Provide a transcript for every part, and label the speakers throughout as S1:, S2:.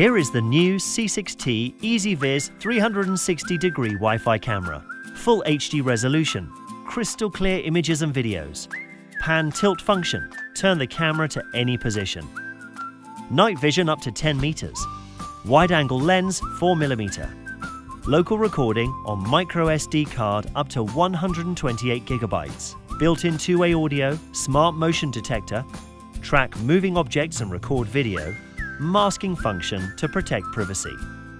S1: Here is the new C6T Ezviz 360-degree Wi-Fi camera. Full HD resolution, crystal clear images and videos. Pan tilt function, turn the camera to any position. Night vision up to 10 meters. Wide-angle lens 4mm. Local recording on micro SD card up to 128 gigabytes. Built-in two-way audio, smart motion detector, track moving objects and record video, masking function to protect privacy.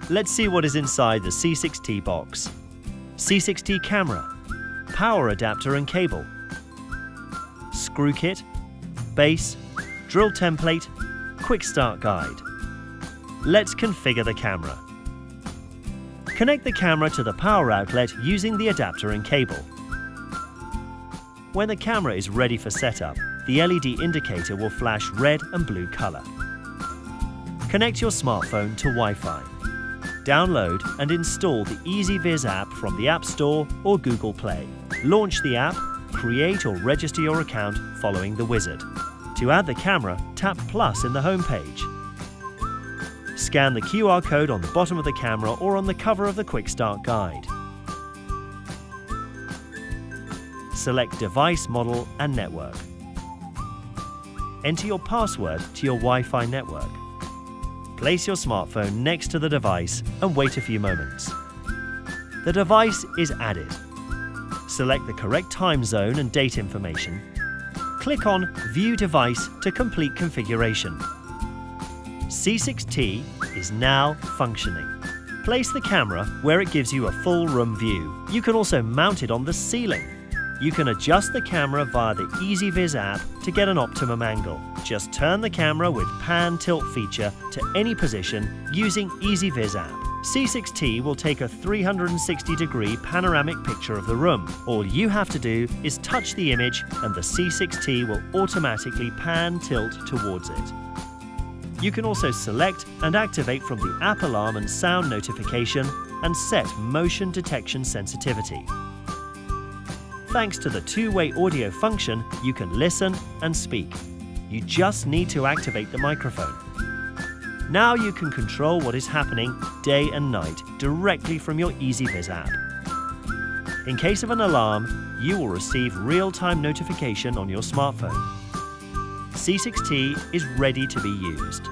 S1: Let's see what is inside the C6T box. C6T camera, power adapter and cable, screw kit, base, drill template, quick start guide. Let's configure the camera. Connect the camera to the power outlet using the adapter and cable. When the camera is ready for setup, the LED indicator will flash red and blue color. Connect your smartphone to Wi-Fi. Download and install the Ezviz app from the App Store or Google Play. Launch the app, create or register your account following the wizard. To add the camera, tap Plus in the home page. Scan the QR code on the bottom of the camera or on the cover of the Quick Start Guide. Select device model and network. Enter your password to your Wi-Fi network. Place your smartphone next to the device and wait a few moments. The device is added. Select the correct time zone and date information. Click on View Device to complete configuration. C6T is now functioning. Place the camera where it gives you a full room view. You can also mount it on the ceiling. You can adjust the camera via the Ezviz app to get an optimum angle. Just turn the camera with pan tilt feature to any position using Ezviz app. C6T will take a 360-degree panoramic picture of the room. All you have to do is touch the image and the C6T will automatically pan tilt towards it. You can also select and activate from the app alarm and sound notification and set motion detection sensitivity. Thanks to the two-way audio function, you can listen and speak. You just need to activate the microphone. Now you can control what is happening day and night directly from your Ezviz app. In case of an alarm, you will receive real-time notification on your smartphone. C6T is ready to be used.